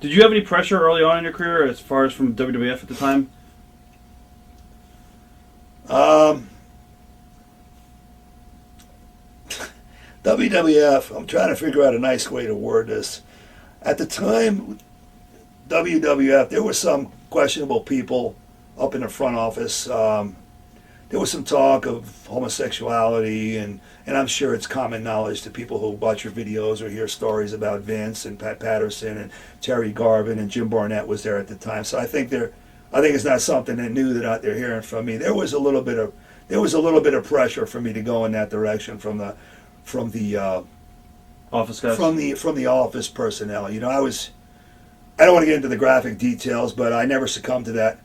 Did you have any pressure early on in your career as far as from WWF at the time? WWF, I'm trying to figure out a nice way to word this. At the time, WWF, there were some questionable people up in the front office. There was some talk of homosexuality, and I'm sure it's common knowledge to people who watch your videos or hear stories about Vince and Pat Patterson and Terry Garvin and Jim Barnett was there at the time. So I think it's not something that new that they're hearing from me. There was a little bit of pressure for me to go in that direction from the Office guys? from the office personnel. I don't want to get into the graphic details, but I never succumbed to that.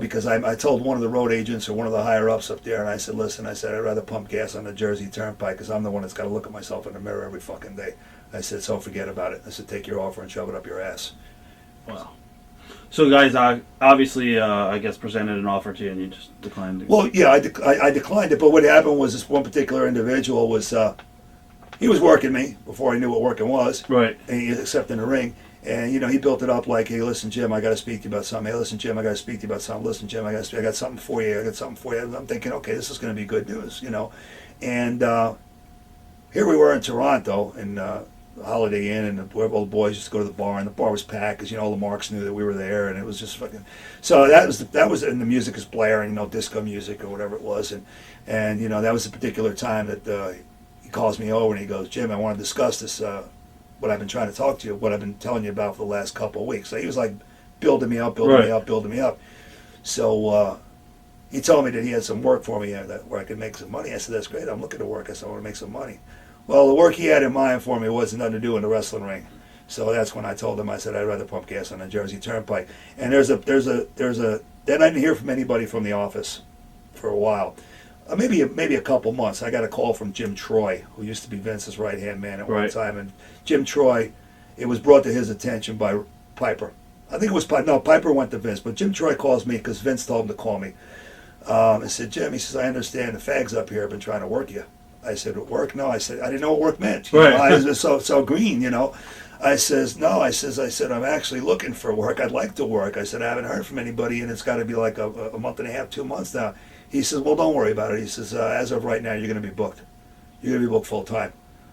Because I told one of the road agents or one of the higher ups up there, and I said, listen, I'd rather pump gas on the Jersey Turnpike because I'm the one that's got to look at myself in the mirror every fucking day. I said, so forget about it. I said, take your offer and shove it up your ass. Wow. So guys, obviously, I guess, presented an offer to you and you just declined it. Well, yeah, I declined it, but what happened was this one particular individual was, he was working me before I knew what working was. Right. Except in the ring. And, he built it up like, hey, listen, Jim, I got to speak to you about something. Hey, listen, Jim, I got to speak to you about something. Listen, Jim, I got something for you. I'm thinking, okay, this is going to be good news, And here we were in Toronto, in Holiday Inn, and all the boys used to go to the bar, and the bar was packed because, all the marks knew that we were there, and it was just fucking... So that was, and the music is blaring, disco music or whatever it was, and that was the particular time that he calls me over and he goes, Jim, I want to discuss this, what I've been trying to talk to you, what I've been telling you about for the last couple of weeks. So he was like building me up. So he told me that he had some work for me where I could make some money. I said, that's great. I'm looking to work. I said, I want to make some money. Well, the work he had in mind for me wasn't nothing to do in the wrestling ring. So that's when I told him, I said, I'd rather pump gas on the Jersey Turnpike. And then I didn't hear from anybody from the office for a while. Maybe a couple months. I got a call from Jim Troy, who used to be Vince's right-hand man at one time. And Jim Troy, it was brought to his attention by Piper. I think it was Piper. No, Piper went to Vince. But Jim Troy calls me because Vince told him to call me. I said, Jim, he says, I understand the fags up here have been trying to work you. I said, work? No. I said, I didn't know what work meant. I was so green, I says, no. I said, I'm actually looking for work. I'd like to work. I said, I haven't heard from anybody, and it's got to be like a month and a half, 2 months now. He says, well, don't worry about it. He says, as of right now, you're going to be booked. You're going to be booked full time.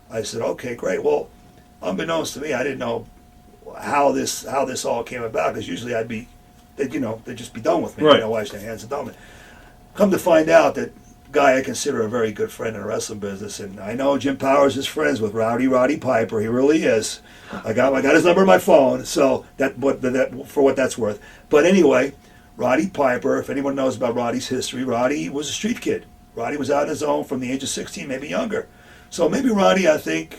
I said, okay, great. Well, unbeknownst to me, I didn't know how this all came about, because usually they'd just be done with me. Right. Wash their hands and done with it. Come to find out that guy I consider a very good friend in the wrestling business, and I know Jim Powers is friends with Roddy Piper. He really is. I got his number on my phone, so that for what that's worth. But anyway, Roddy Piper, if anyone knows about Roddy's history, Roddy was a street kid. Roddy was out on his own from the age of 16, maybe younger. So maybe Roddy, I think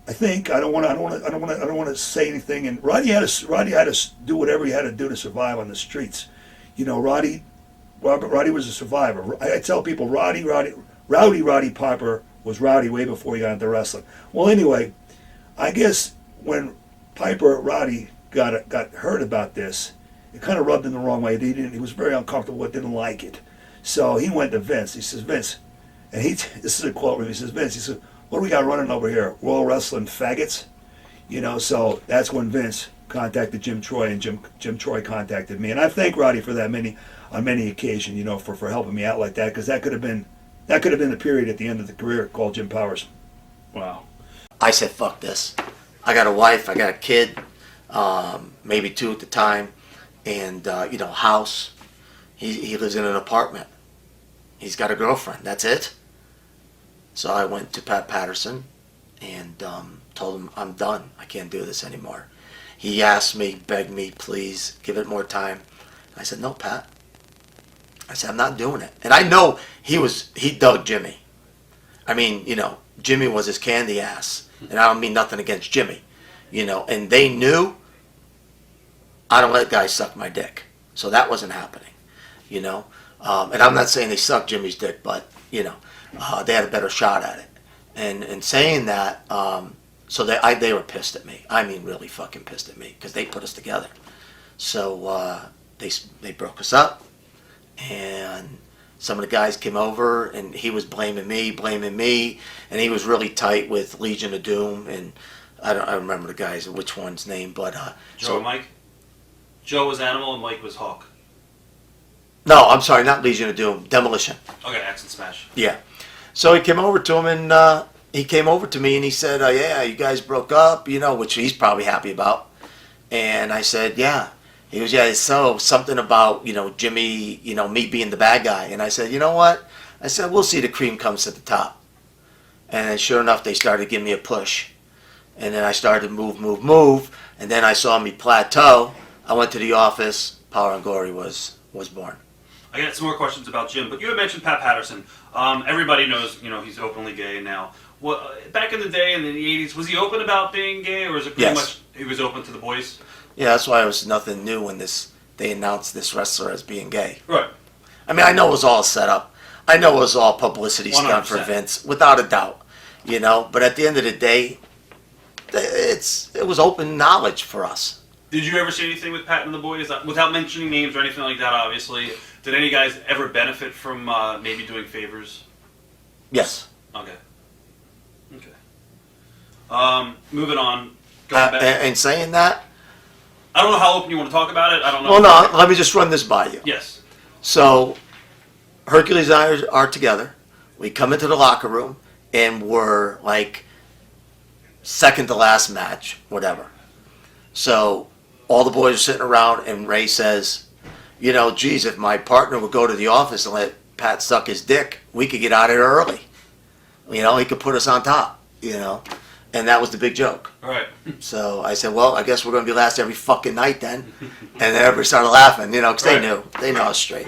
I don't want to say anything. And Roddy had to do whatever he had to do to survive on the streets. Roddy was a survivor. I tell people Roddy Piper was rowdy way before he got into wrestling. Well, anyway, I guess when Roddy got heard about this, it kind of rubbed him the wrong way. He was very uncomfortable, didn't like it. So he went to Vince. He says, Vince, and this is a quote from him. He says, Vince, he said, what do we got running over here? Royal Wrestling faggots? So that's when Vince contacted Jim Troy, and Jim Troy contacted me. And I thank Roddy for that on many occasions, for helping me out like that, because that could have been the period at the end of the career called Jim Powers. Wow. I said, fuck this. I got a wife, I got a kid, maybe 2 at the time, and, house. He lives in an apartment. He's got a girlfriend, that's it. So I went to Pat Patterson and told him, I'm done. I can't do this anymore. He asked me, begged me, please, give it more time. I said, no, Pat. I said, I'm not doing it. And I know he dug Jimmy. I mean, Jimmy was his candy ass. And I don't mean nothing against Jimmy. And they knew I don't let guys suck my dick. So that wasn't happening, And I'm not saying they sucked Jimmy's dick, but, they had a better shot at it. And saying that, so they were pissed at me. I mean, really fucking pissed at me, because they put us together. So they broke us up, and some of the guys came over, and he was blaming me, and he was really tight with Legion of Doom, and I don't remember the guys, which one's name, but Joe and Mike? Joe was Animal and Mike was Hawk. No, I'm sorry, not Legion of Doom, Demolition. Okay, Axe and Smash. Yeah. So he came over to him and he came over to me and he said, yeah, you guys broke up, you know, which he's probably happy about. And I said, yeah. He goes, yeah, so something about, you know, Jimmy, you know, me being the bad guy. And I said, you know what? I said, we'll see the cream comes to the top. And then sure enough, they started giving me a push. And then I started to move. And then I saw me plateau. I went to the office. Power and Glory was born. I got some more questions about Jim, but you had mentioned Pat Patterson. Everybody knows, you know, he's openly gay now. What, back in the day, in the 80s, was he open about being gay, or is it pretty much he was open to the boys? Yeah, that's why it was nothing new when they announced this wrestler as being gay. Right. I mean, I know it was all set up. I know it was all publicity stunt for 100%. Vince, without a doubt. You know, but at the end of the day, it was open knowledge for us. Did you ever see anything with Pat and the boys, without mentioning names or anything like that, obviously? Did any guys ever benefit from maybe doing favors? Yes. Okay. Moving on. Going back. And saying that, I don't know how open you want to talk about it. I don't know. well, no, let me just run this by you. Yes. So, Hercules and I are together. We come into the locker room, and we're like second to last match, whatever. So, all the boys are sitting around, and Ray says, you know, geez, if my partner would go to the office and let Pat suck his dick, we could get out of here early. You know, he could put us on top, you know. And that was the big joke. All right. So I said, well, I guess we're going to be last every fucking night then. And then everybody started laughing, you know, because they knew. They know I was straight.